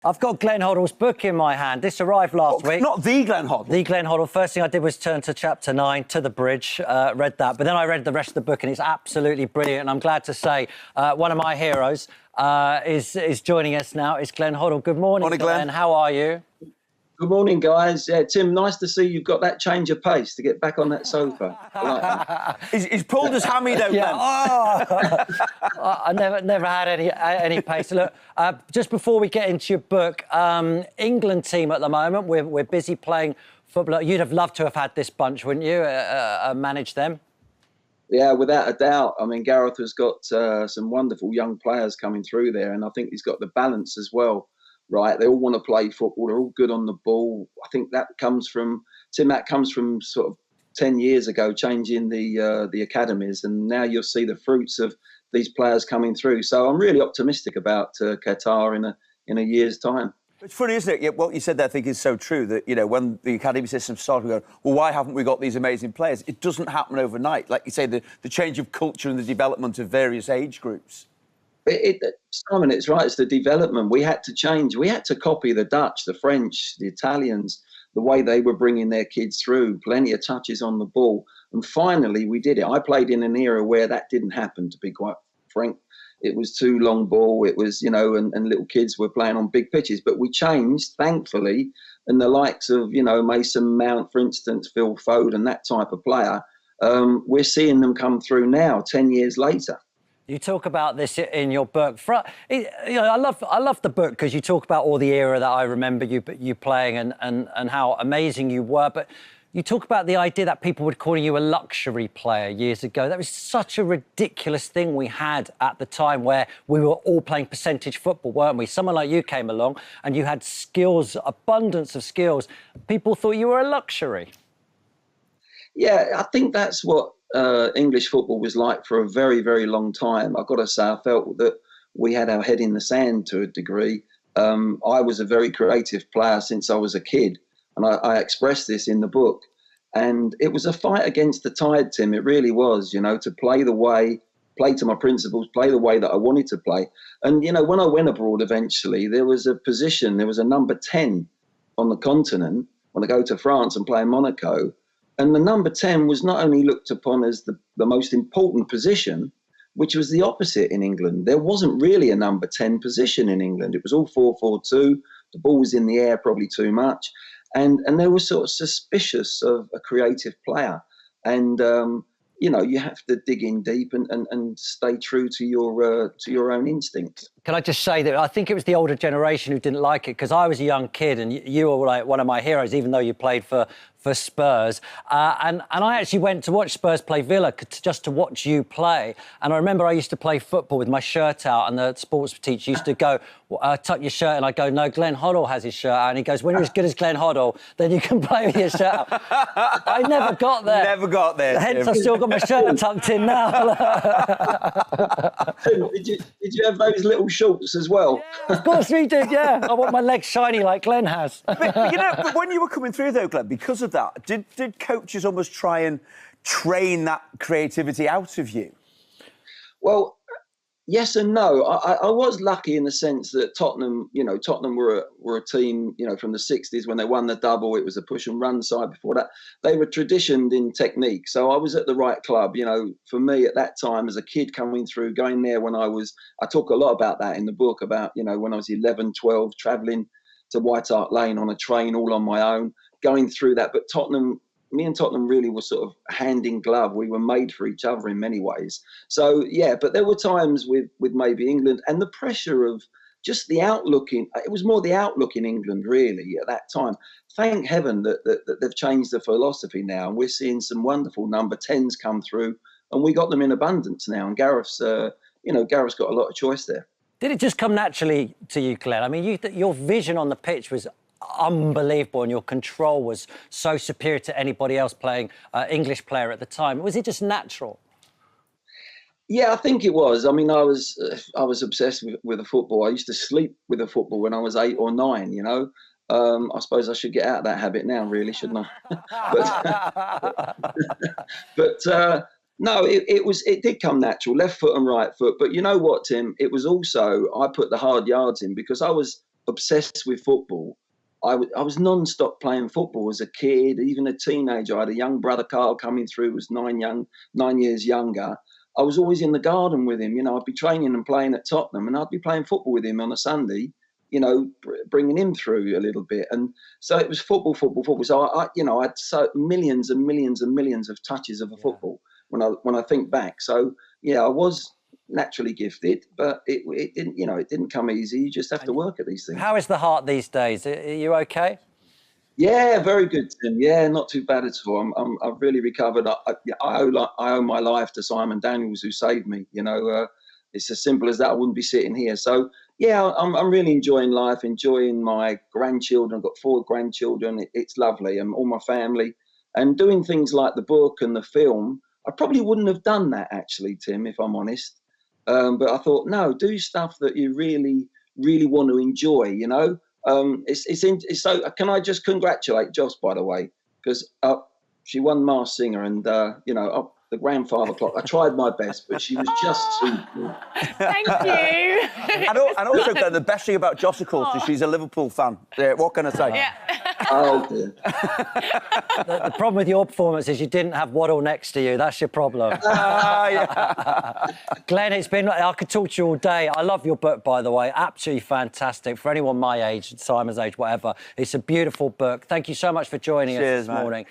I've got Glenn Hoddle's book in my hand. This arrived last week. Not the Glenn Hoddle. The Glenn Hoddle. First thing I did was turn to chapter 9, To the Bridge, read that. But then I read the rest of the book and it's absolutely brilliant. And I'm glad to say one of my heroes is joining us now. It's Glenn Hoddle. Good morning, Glenn. How are you? Good morning, guys. Yeah, Tim, nice to see you've got that change of pace to get back on that sofa. I like that. He's pulled his hammy though, Glenn. Oh. I never had any pace. Look, just before we get into your book, England team at the moment, we're busy playing football. You'd have loved to have had this bunch, wouldn't you? Manage them. Yeah, without a doubt. I mean, Gareth has got some wonderful young players coming through there, and I think he's got the balance as well. Right, they all want to play football. They're all good on the ball. I think that comes from Tim. That comes from sort of 10 years ago, changing the academies, and now you'll see the fruits of these players coming through. So I'm really optimistic about Qatar in a year's time. It's funny, isn't it? What you said there, I think, is so true. That when the academy system started, we go, well, why haven't we got these amazing players? It doesn't happen overnight. Like you say, the change of culture and the development of various age groups. Simon, it's right. It's the development. We had to change. We had to copy the Dutch, the French, the Italians, the way they were bringing their kids through, plenty of touches on the ball. And finally, we did it. I played in an era where that didn't happen, to be quite frank. It was too long ball. It was, and little kids were playing on big pitches. But we changed, thankfully, and the likes of, Mason Mount, for instance, Phil Foden, that type of player, we're seeing them come through now, 10 years later. You talk about this in your book. I love the book because you talk about all the era that I remember you playing and how amazing you were. But you talk about the idea that people were calling you a luxury player years ago. That was such a ridiculous thing we had at the time, where we were all playing percentage football, weren't we? Someone like you came along and you had skills, abundance of skills. People thought you were a luxury. Yeah, I think that's what English football was like for a very, very long time. I've got to say, I felt that we had our head in the sand to a degree. I was a very creative player since I was a kid, and I expressed this in the book. And it was a fight against the tide, Tim. It really was, to play to my principles, play the way that I wanted to play. And, when I went abroad eventually, there was a number 10 on the continent when I go to France and play in Monaco. And the number 10 was not only looked upon as the most important position, which was the opposite in England. There wasn't really a number 10 position in England. It was all 4-4-2. The ball was in the air probably too much. And they were sort of suspicious of a creative player. And, you have to dig in deep and stay true to your own instincts. Can I just say that I think it was the older generation who didn't like it, because I was a young kid and you were like one of my heroes, even though you played for Spurs. And I actually went to watch Spurs play Villa just to watch you play. And I remember I used to play football with my shirt out, and the sports teacher used to go, tuck your shirt. And I go, no, Glenn Hoddle has his shirt out. And he goes, when you're as good as Glenn Hoddle, then you can play with your shirt out. I never got there. Never got there. Hence, I've still got my shirt tucked in now. Did you have those little shorts as well? Yeah, of course we did, yeah. I want my legs shiny like Glenn has. But when you were coming through, though, Glenn, because of that, did coaches almost try and train that creativity out of you? Well, yes and no. I was lucky in the sense that Tottenham were a team, from the 60s when they won the double. It was a push and run side. Before that, they were traditioned in technique. So I was at the right club. For me at that time as a kid coming through, going there when I talk a lot about that in the book, about, when I was 11, 12, travelling to White Hart Lane on a train all on my own, going through that. But me and Tottenham really were sort of hand in glove. We were made for each other in many ways. So, yeah, but there were times with maybe England and the pressure of just the outlook it was more the outlook in England, really, at that time. Thank heaven that they've changed the philosophy now, and we're seeing some wonderful number 10s come through, and we got them in abundance now. And Gareth's got a lot of choice there. Did it just come naturally to you, Glenn? I mean, your vision on the pitch was unbelievable, and your control was so superior to anybody else playing English player at the time. Was it just natural? Yeah, I think it was. I mean, I was obsessed with the football. I used to sleep with the football when I was 8 or 9. I suppose I should get out of that habit now, really, shouldn't I? but no, it did come natural, left foot and right foot. But you know what, Tim? It was also, I put the hard yards in because I was obsessed with football. I was non-stop playing football as a kid, even a teenager. I had a young brother, Carl, coming through, was 9 years younger. I was always in the garden with him. You know, I'd be training and playing at Tottenham, and I'd be playing football with him on a Sunday, you know, bringing him through a little bit. And so it was football, football, football. So I had so millions and millions and millions of touches of a football when I think back. So yeah, I was naturally gifted, but it didn't, you know, it didn't come easy. You just have to work at these things. How is the heart these days? Are you okay? Yeah, very good, Tim. Yeah, not too bad at all. I've really recovered. I owe my life to Simon Daniels, who saved me. You know, it's as simple as that. I wouldn't be sitting here. So yeah, I'm really enjoying life, enjoying my grandchildren. I've got 4 grandchildren. It's lovely, and all my family, and doing things like the book and the film. I probably wouldn't have done that actually, Tim, if I'm honest. But I thought, no, do stuff that you really, really want to enjoy. You know. It's so. Can I just congratulate Joss, by the way, because she won Masked Singer, and you know, the grandfather clock. I tried my best, but she was just too good. Thank you. And also, Glenn, the best thing about Joss, of course, is she's a Liverpool fan. What can I say? Yeah. Oh dear. The problem with your performance is you didn't have Waddle next to you. That's your problem. Yeah. Glenn, I could talk to you all day. I love your book, by the way. Absolutely fantastic. For anyone my age, Simon's age, whatever. It's a beautiful book. Thank you so much for joining us this morning.